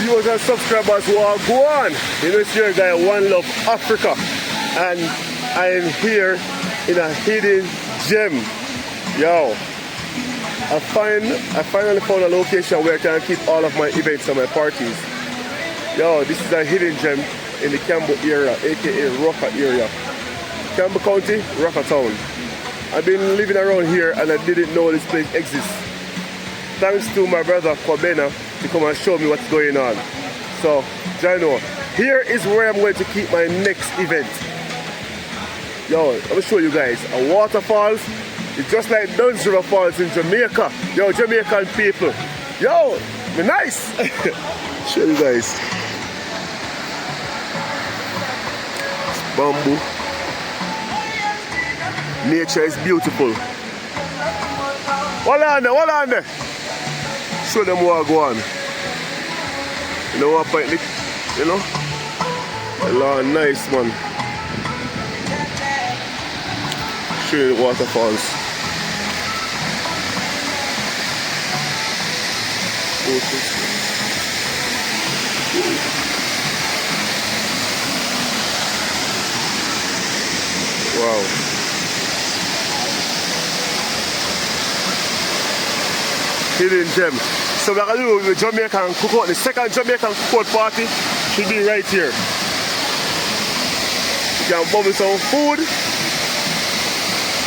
viewers and subscribers who are going. You know, it's your guy, One Love Africa. And I am here in a hidden gem. Yo, I finally found a location where I can keep all of my events and my parties. Yo, this is a hidden gem in the Cambo area, aka Rocker area. Cambo County, Rocker Town. I've been living around here and I didn't know this place exists. Thanks to my brother Kwabena to come and show me what's going on. So, Jano, here is where I'm going to keep my next event. Yo, let me show you guys. A waterfalls. It's just like Duns River Falls in Jamaica. Yo, Jamaican people. Yo, nice. Show you guys. It's bamboo. Nature is beautiful. Hold on there. Show them what I go on. You know what point, you know? A lot nice man. Show you the waterfalls. Wow. Hidden gem. So we're going to do the Jamaican cookout. The second Jamaican cookout party should be right here. You can bubble some food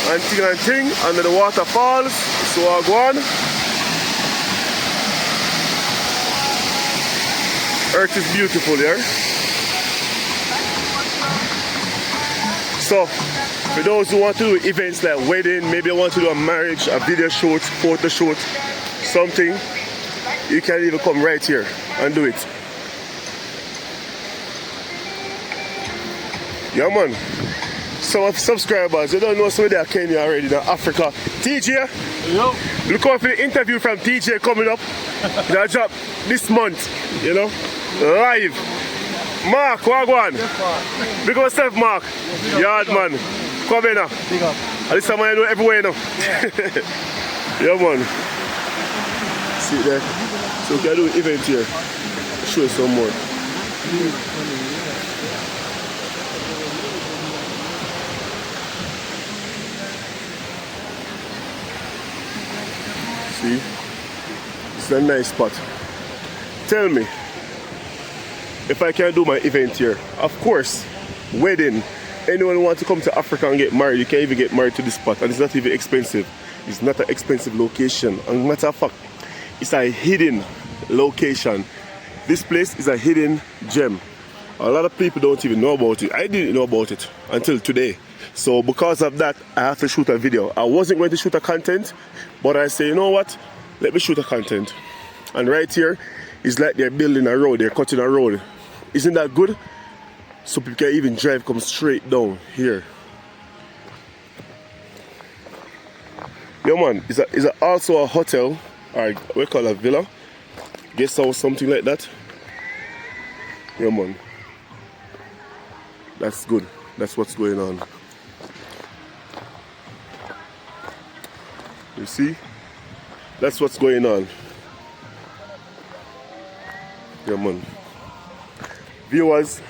and ting under the waterfalls. So I go on. Earth is beautiful here. So for those who want to do events like wedding, maybe want to do a marriage, a video shoot, photo shoot, something, you can even come right here and do it. Yeah man. Some of subscribers, you don't know some of them Kenya already in Africa. TJ, yo. Look out for the interview from TJ coming up. That drop this month, you know, live. Mark, what go on? Big up yourself, Mark. Yard man. Come in now. Big up. At least I know everywhere you know. Yeah man. See it there. So we can do an event here. Show you some more. See? It's a nice spot. Tell me, if I can do my event here, of course, wedding, anyone who wants to come to Africa and get married, you can even get married to this spot, and it's not even expensive. It's not an expensive location. And matter of fact, it's a hidden location. This place is a hidden gem. A lot of people don't even know about it. I didn't know about it until today. So because of that, I have to shoot a video. I wasn't going to shoot a content, but I say, you know what? Let me shoot a content. And right here, it's like they're building a road, they're cutting a road. Isn't that good? So people can even drive, come straight down here. Yeah man, it's also a hotel, or we call it a villa, guest house, something like that. Yeah man, that's good. That's what's going on. You see? That's what's going on. Yeah man. Viewers,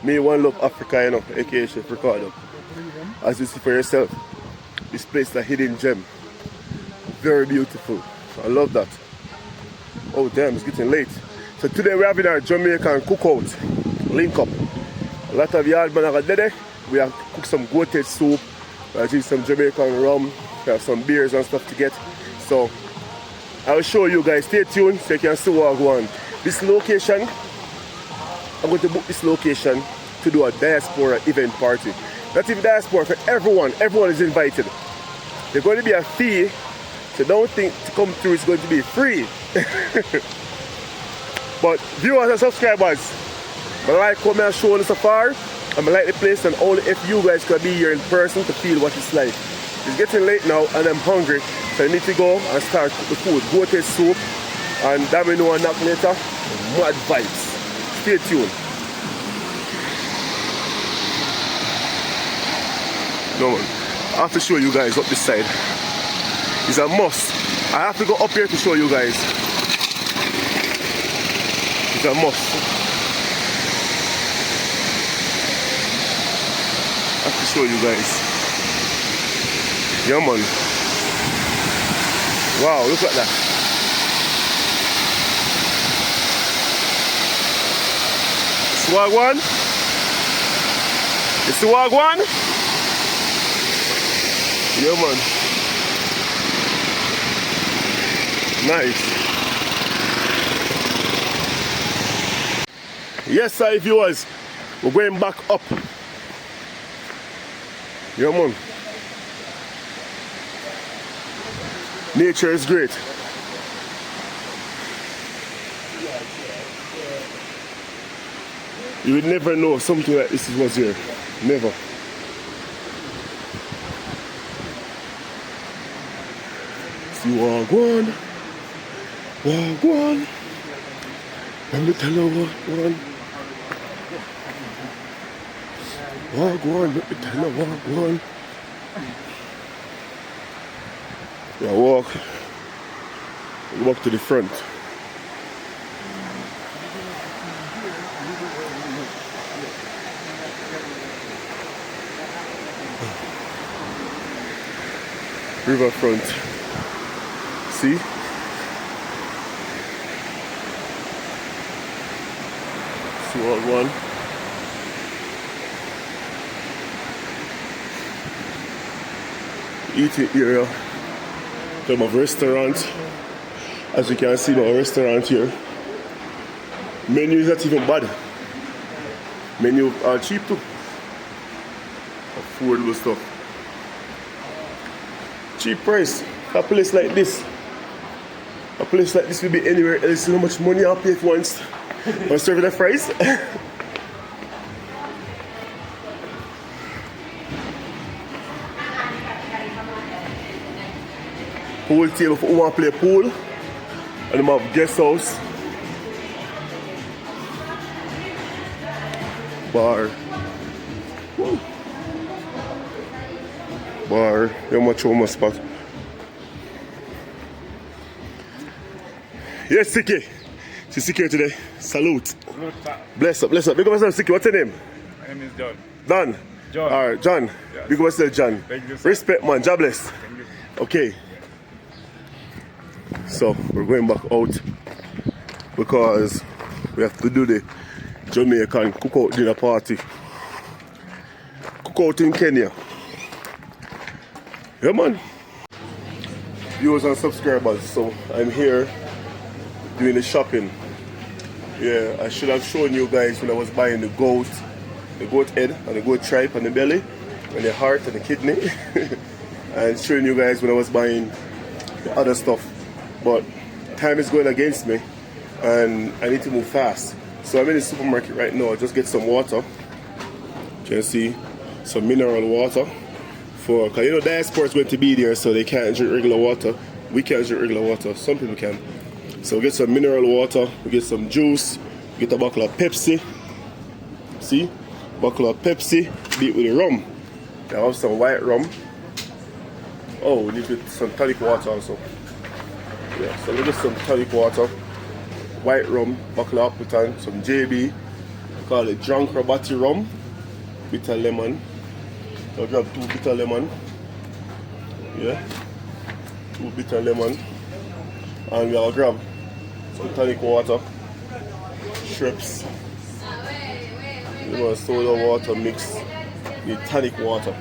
me One Love Africa, you know, aka Chef Ricardo. As you see for yourself, this place is a hidden gem. Very beautiful. I love that. Oh damn, it's getting late. So today we're having our Jamaican cookout. Link up. A lot of yard man are there. We have cooked some goated soup. We have drink some Jamaican rum. We have some beers and stuff to get. So I will show you guys. Stay tuned so you can see what I go on. This location, I'm going to book this location to do a diaspora event party. Not even diaspora, for everyone. Everyone is invited. There's going to be a fee, so don't think to come through it's going to be free. But viewers and subscribers, I like coming and showing so far. I like the place, and only if you guys can be here in person to feel what it's like. It's getting late now and I'm hungry, so I need to go and start cook the food. Go taste soup, and that we know a knock later. Mad vibes. Stay tuned. No man, I have to show you guys up this side. It's a must. I have to go up here to show you guys. is a must. I have to show you guys. Yeah, man. Wow, look at that. Swag one. It's the wagwan. Yeah, man. Nice. Yes, sir, viewers. We're going back up. Yeah, man. Nature is great. You would never know something like this was here. Never. See wagwan. Wagwan. Let me tell you wagwan. Wagwan, let me tell you wagwan. Yeah, walk to the front. Riverfront. See? See what one? Eating area. Them of restaurant. As you can see, our restaurant here. Menu is not even bad. Menu are cheap too. Affordable stuff. Cheap price. A place like this. A place like this will be anywhere else. How much money I'll pay for once. I'll serve the fries. Pool table for who want to play pool. And them have guest house. Bar. Woo. Bar. How much home spot? Yes, Siki. She's Siki today. Salute. Bless up, bless up. Big up yourself, Siki. What's your name? My name is John. Don. John. Alright, John. Yes. Big up yourself, John. Thank you, sir. Respect, man. God bless. Thank you. Okay. So, we're going back out because we have to do the Jamaican cookout dinner party. Cookout in Kenya. Yeah, man. Viewers and subscribers, so I'm here doing the shopping. Yeah, I should have shown you guys when I was buying the goat head and the goat tripe and the belly and the heart and the kidney and showing you guys when I was buying the other stuff, but time is going against me and I need to move fast. So I'm in the supermarket right now. I just get some water. You can see some mineral water for, because you know diaspora is going to be there, so they can't drink regular water. We can't drink regular water. Some people can. So we get some mineral water, we get some juice, we get a bottle of Pepsi. See? Bottle of Pepsi, beat with the rum. I have some white rum. Oh, we need some tonic water also. Yeah, so we get some tonic water, white rum, bottle of Appleton, some JB, we call it Drunk Rabati rum, bitter lemon. I'll grab 2 bitter lemon. Yeah, 2 bitter lemon. And we'll grab some tonic water, shrimps, you know, soda water mix with tonic water.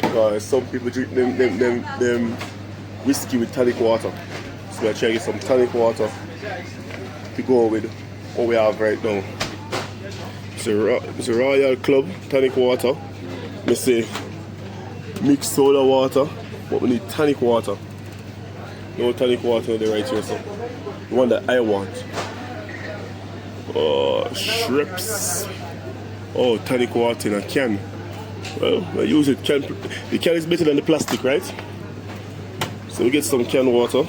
Because some people drink them whiskey with tonic water. So we'll try to get some tonic water to go with what we have right now. It's a Royal Club tonic water. Let's say mixed soda water, but we need tonic water. No tonic water in the right here, so the one that I want. Shrimps. Oh, tonic water in a can. Well, I use it. The can is better than the plastic, right? So we get some canned water.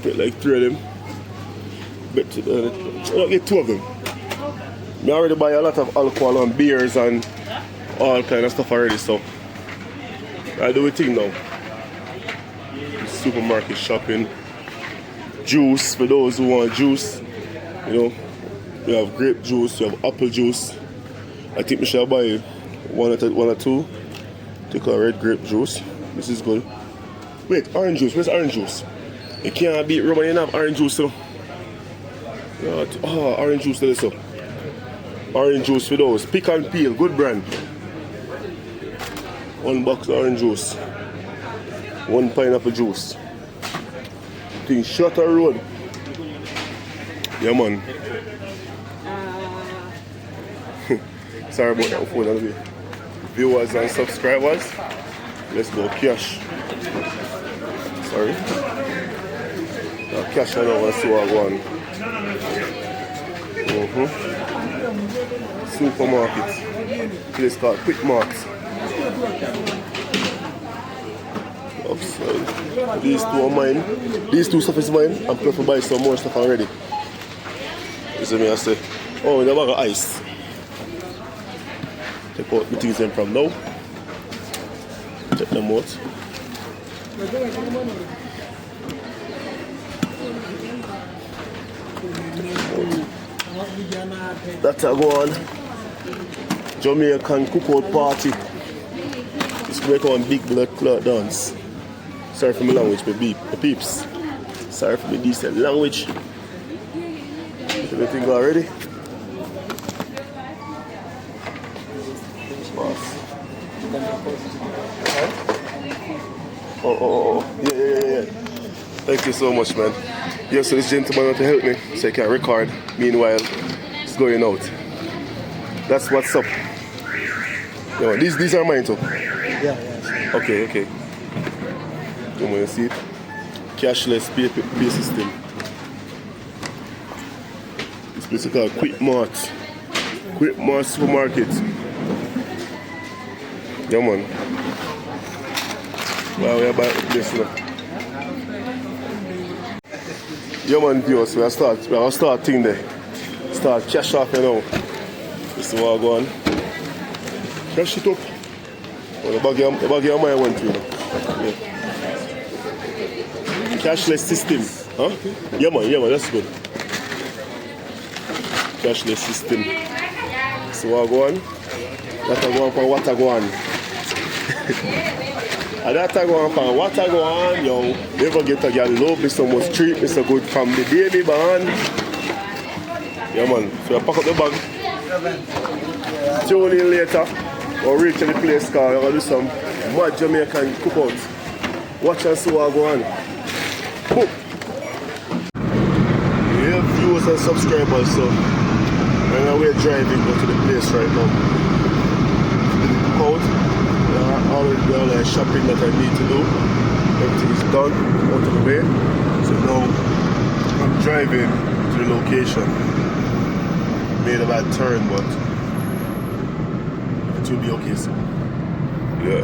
Get like 3 of them. I'll get 2 of them. I already buy a lot of alcohol and beers and all kind of stuff already, so I do a thing now. Supermarket shopping. juice for those who want juice. You know, we have grape juice, we have apple juice. I think we shall buy one or two. Take a red grape juice. This is good. Wait, orange juice. Where's orange juice? You can't beat rum and you don't have orange juice, so. Oh, orange juice, there, so. Orange juice for those. Pick and peel, good brand. 1 box orange juice. 1 pineapple juice. Thing Shutter Road. Yeah, man. Sorry about that phone, anyway. Viewers and subscribers, let's go cash. Sorry. Cash, I know what's so I go on. Supermarket. Place called Quick Marts. Upside. These two are mine. These two stuff is mine. I'm going to buy some more stuff already. You see me, I say, oh, the bag of ice. Take out the things in from now. Check them out. That's a go on. Jamaican cookout party. It's make one big blood clot dance. Sorry for my language, my peeps. Sorry for my decent language. Everything already? Oh. Yeah. Thank you so much, man. Yeah, so this gentleman want to help me so I can record. Meanwhile, it's going out. That's what's up. Yo, these are mine too? Yeah. Okay. You want to see it? Cashless pay system. This place is called Quick Mart. Quick Mart Supermarket. Yeah, man. Wow, we are back to this now. Yeah, man, viewers, we'll start thing there. Start cash off, you know. This is what I go on. Cash it up. Oh, the bag of my one too. Yeah. Cashless system. Huh? Yeah, man, that's good. Cashless system. So what I go on? That I go on for what I go on. And that I go on for what I go on, yo. Never get a girl love me so much, treat me so good from the baby band. Yeah, man. So I pack up the bag. Tune in later. Or reach to the place called I'm gonna do some mad Jamaican cookout. Watch and see what I go on. Boom. Yeah, viewers and subscribers, so we're driving go to the place right now. The cookout. Already done all the shopping that I need to do. Everything is done, out of the way. So now I'm driving to the location. Made a bad turn, but it will be okay soon. Yeah.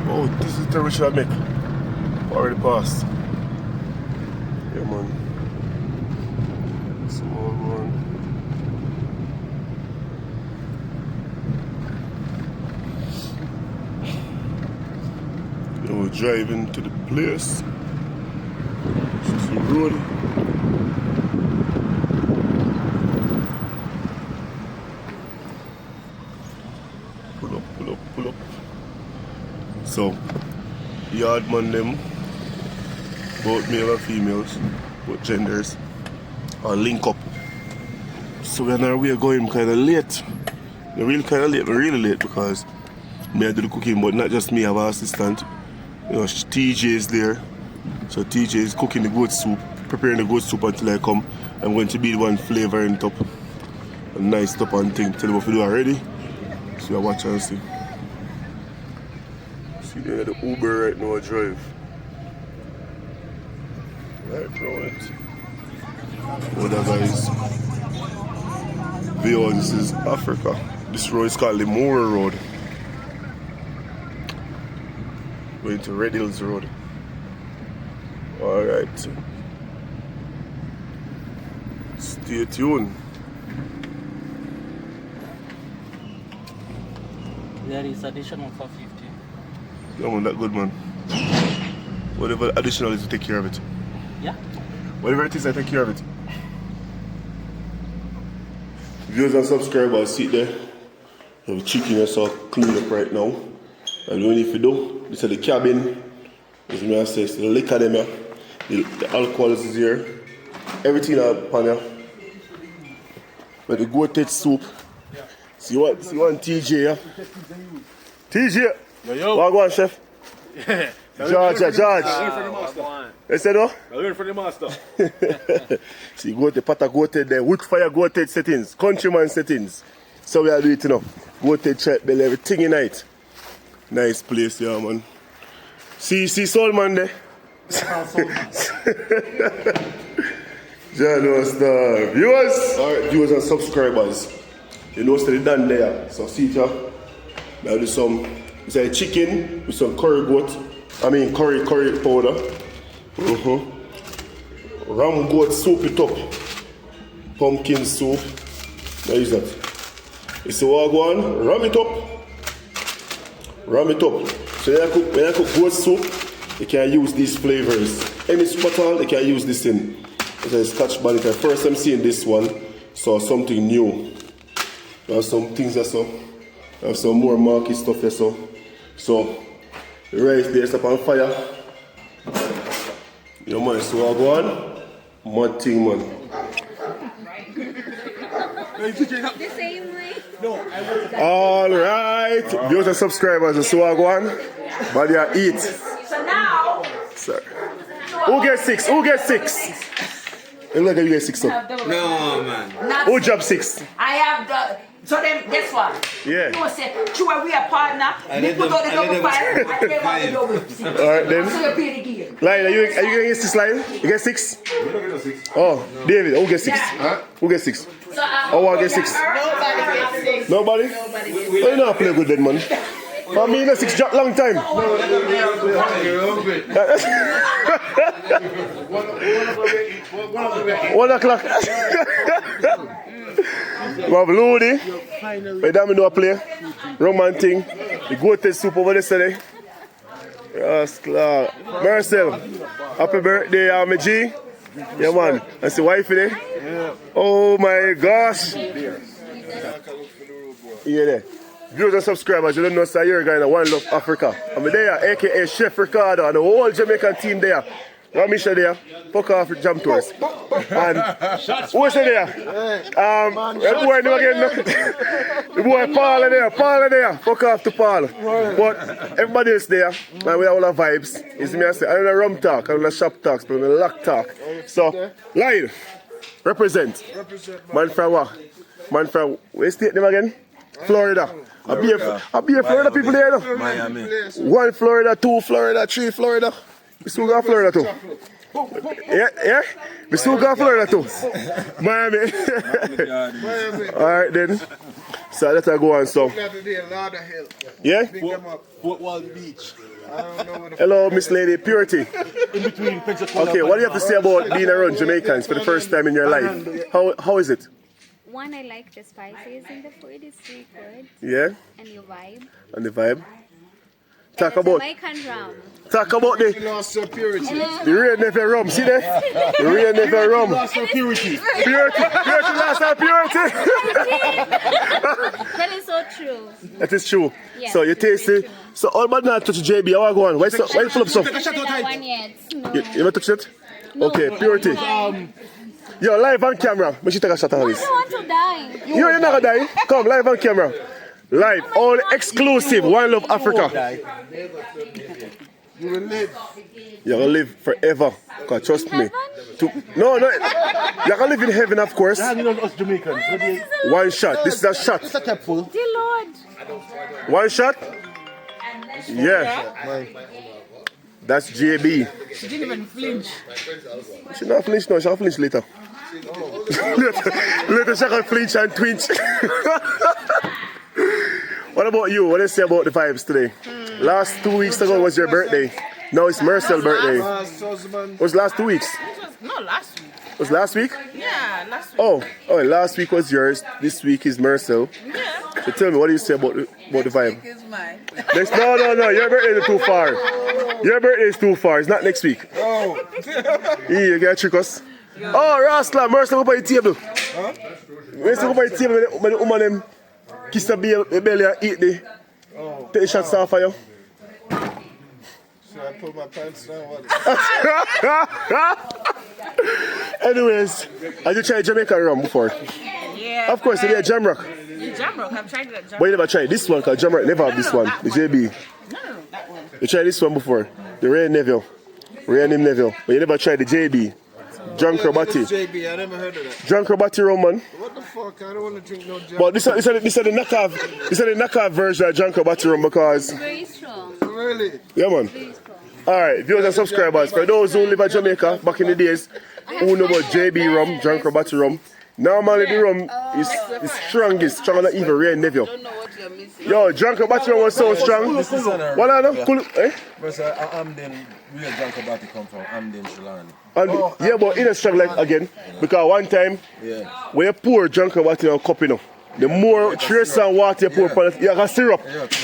Oh, this is the which I make. Already passed. Yeah, man. Small one. Now we're driving to the place. This is the road. Pull up. So, yard man them, both male and females, both genders, are link up. So we're on our way going kind of late. We're really late because me I do the cooking, but not just me, I have an assistant. You know, TJ is there. So TJ is cooking the goat soup, preparing the goat soup until I come. I'm going to be the one flavoring it up. A nice top and thing. Tell them what to do already. So I watch and see. See the Uber right now I drive. Right, right. Other guys. Yo, this is Africa. This road is called the Moore Road. Going to Red Hills Road. Alright. Stay tuned. There is additional for 50. Yeah, man, that good, man. Whatever additional is, you take care of it. Yeah. Whatever it is, I take care of it. Viewers and subscribers, see there. You have chicken that's all clean up right now. And what you need to do, this is the cabin. As I say, it's the liquor them here. The alcohol is here. Everything upon here. But the goated soup. See what TJ here? TJ! Yo. What go on, chef? George. You said no? I'm waiting for the master. See, go to pata goated there, wood fire goated settings, countryman settings. So we are doing it, you know. Goated chat belly, everything in it. Nice place, yeah, man. See Solman there? John Star. Viewers! Alright, viewers and subscribers. You know, still done there. So see it here. Now do some chicken with some curry curry powder. Ram goat soup it up. Pumpkin soup. Now use that. You see what I go on? Ram it up. So when I cook goat soup, you can use these flavors. Any soup at all, you can use this in. It's a Scotch bonnet. First I'm seeing this one, so something new. There are some things there, so I have some more market stuff there, so the rice there's up on fire. Yeah, man, so I go on. Mad thing, man. The same way. Alright, viewers and subscribers, so I go on. But they eat. So now. Sir. Who gets 6? Look at you get 6 up. No, man. Who job 6? I have the. So then, guess what? Yeah. You say, sure, we are partner. We put out the double 5 and they want the double 6. Alright then. So you pay the gear. Lion, are you getting 6, Lion? You get 6? Oh, David, who gets 6? Yeah. Who gets 6? So, Oh, I get 6. Nobody? Oh, you know I play good then, man. I mean, a 6 drop long time. 1 o'clock. We have Lodi. By that we know I play. Roman thing. The goated soup over there today. Yes, Clark. Marcel, happy birthday, my G. Yeah, man. That's the wife there. Oh my gosh. Yeah, there. Viewers and subscribers, you don't know, sir, you're a guy in One Love Africa. I'm there, aka Chef Ricardo, and the whole Jamaican team there. Ramisha there, fuck off with Jam Tours. And who is there? The boy new again. The boy Paul there, fuck off to Paul. But everybody else there, and we have all our vibes. It's me, I say, I'm a rum talk, I'm a shop talk, I'm a lock talk. So, Lyle, represent. Man from what? Man from, where's the state name again? Florida. I'll be a Florida people there, no? Miami. 1 Florida, 2 Florida, 3 Florida. We still got Florida too. Yeah? We still got Florida too. Miami. Alright then. So let's go on. So. Yeah? Football Beach. Hello, Miss Lady Purity. Okay, what do you have to say about being around Jamaicans for the first time in your life? How is it? One, I like the spices in the food. It's really good. Yeah? And your vibe. And the vibe? Talk about Jamaican rum. Talk about the real never rum. See there? The real never rum. Purity lost her purity. That is so true. That is true. Yes, So you taste it. So all but not touch JB. How I go on? Why you full of stuff? Not one yet. No. You never touch it? Okay, purity. Yo, live on camera. Make you take a shot of this. I don't want to die. You're not gonna die. Come, live on camera. Live, all exclusive. One Love Africa. You will live. You're gonna live forever. Cause trust me. No. You're gonna live in heaven, of course. Us Jamaicans. One shot. This is a shot. It's a cap full. Dear Lord. One shot? Yeah. That's JB. She didn't even flinch. She not flinch now, she'll flinch later. Later she can flinch and twinge. What about you? What do you say about the vibes today? Last 2 weeks ago was your birthday. Now it's Marcel's birthday. Was last 2 weeks? No, last week. Was last week? Yeah, last week. Oh, last week was yours. This week is Marcel. Yeah. So tell me, what do you say about the vibe? It's mine. No. Your birthday is too far. Your birthday is too far. It's not next week. Oh. You gotta trick us. Oh, Rastla, Mercy, go by the table. Huh? Mercy, go by the table when the woman them kiss the belly and eat the take the shots off for you. Should I pull my pants down? Anyways, have you tried Jamaican rum before? Yeah. Of course, you get Jamrock. Jamrock, I've tried that Jamrock. But you never tried this one because Jamrock never have this one. The JB. No, that one. You tried this one before. The Ray Neville. Ray named Neville. But you never tried the JB. Drunk Robati. JB, I never heard of that. Drunk Robati rum, man. What the fuck? I don't want to drink no jam. But this is the knockoff. This is the knockoff version of Drunk Robati rum because. Very strong. Really? Yeah, man. Very strong. Alright, viewers and subscribers, for those who live in Jamaica back in the days, who know about JB rum, Drunk Robati rum. Normally the rum is the strongest, stronger than even Ray Neville. Don't know what you're missing. Yo, Drunk Robati rum was so strong. What I know? Cool. Eh? But Amden, real drunk about to come from Amden, Sri Lanka. And yeah, but it is strong like again because one time when you pour Drunk Robati in a cup, you know, the more trace and water you pour upon it, you have syrup.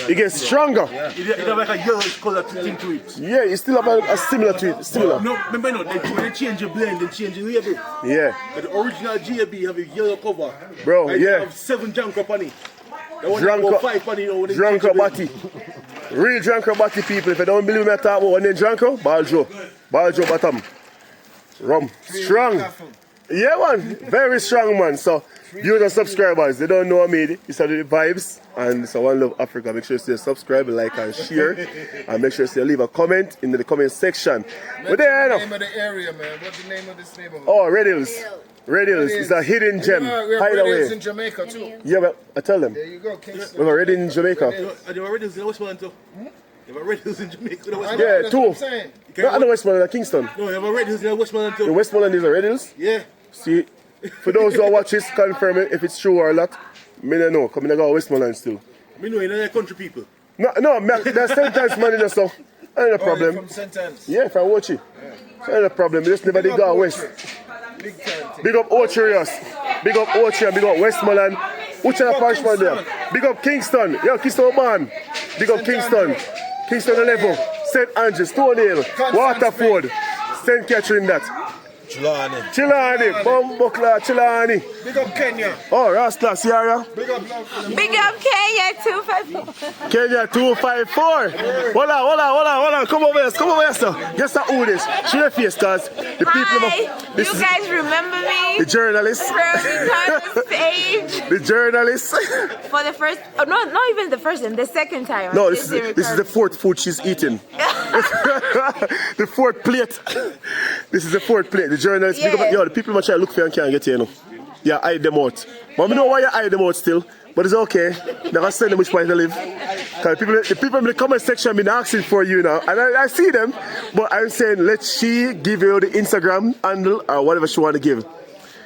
It gets stronger. It have like a yellowish color thing to it. Yeah, it still have a similar to it. Similar. No, remember no, when they change your blend, they change the label. Yeah. But the original JB have a yellow cover. Bro, and yeah. Have 7 junk up on it. The one Drunk that go 5 on it, you know, when they Drunk change the Robati. Real Drunk Robati people, if you don't believe me, I talk about when they drunk, Baljo bottom. Rum. Strong. Yeah, man. Very strong, man. So, viewers and subscribers, they don't know me. It's the vibes. And so, One Love Africa. Make sure you subscribe, like, and share. And make sure you leave a comment in the comment section. But there, What's the name of the area, man? What's the name of this neighborhood? oh, Red Hills. Red Hills. It's a hidden gem. We have Hide Red Hills away. in Jamaica too. Yeah, but I tell them. There you go, Kingston. We have a Red in Jamaica. Are there Red Hills in Westmoreland too? There are Red Hills in Jamaica. Yeah, that's two. what I'm saying. Not in Westmoreland, Kingston. No, there are Red Hills in Westmoreland too. In Westmoreland is a Red Hills. Yeah. See, for those who watch this, confirm it if it's true or not. Me don't know, because I go to Westmoreland still. Me know, you're country people. No, there's sometimes money in the so. Ain't a problem. From St. Anne's. Yeah, from Ochi. Ain't a problem. Just never did go west. Big time. Big up Ochi, yes. Big up Ochi and big up Westmoreland. Which are the parish man there? Big up Kingston. Yo, Kingston man. Big up Kingston. Kingston 11. St. Andrews, Stonehall, Waterford, St. Catherine that. Chilani, Bombokla, Chilani. Big up Kenya. Oh, Rasta, Sierra. Big up Big up Kenya 254. Kenya 254. Hold on. Come over here, sir. Guess who this? Show your face, cause the people. Hi, This you is guys remember me? the journalist. From the stage The journalist. for the first, oh, no, not even the first time, the second time. No, this is the fourth food she's eating. The fourth plate. This is the fourth plate. The journalist. Yeah. Yo, the people must try to look for you and can't get here, you know. Yeah, hide them out. But I know why you hide them out still. But it's okay. Never send them which place they live. Because the people in the comment section have been asking for you now. And I see them. But I'm saying, let she give you the Instagram handle or whatever she want to give.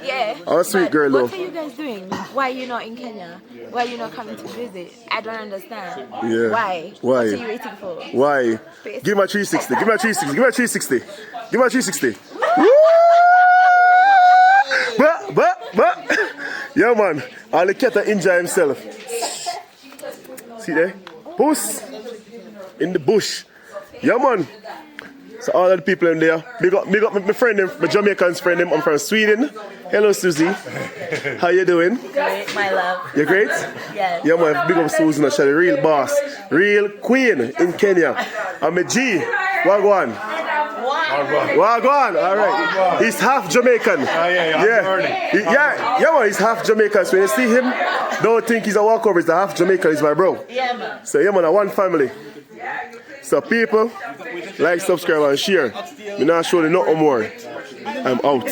Yeah. Oh, sweet But girl, though. what are you guys doing? Why are you not in Kenya? Why are you not coming to visit? I don't understand. Yeah. Why? Why? What are you waiting for? Why? Give me a 360. Give me a 360. Give me a 360. Give me a 360. Woo! But. Yeah, man. All the cat enjoy himself. See there? Puss. In the bush. Yeah, man. So all of the people in there. Big up my friend, my Jamaican's friend. I'm from Sweden. Hello, Susie. How you doing? Great, my love. You great? Yes. Yeah, man. Big up Susan. She's the real boss. Real queen in Kenya. I'm a G. Wagwan. Wagwan. All right. He's half Jamaican. Yeah, man. He's half Jamaican. So when you see him, don't think he's a walkover. He's a half Jamaican. He's my bro. Yeah, man. So yeah, man. One family. So people, like, subscribe, and share. Me not showing nothing more. I'm out.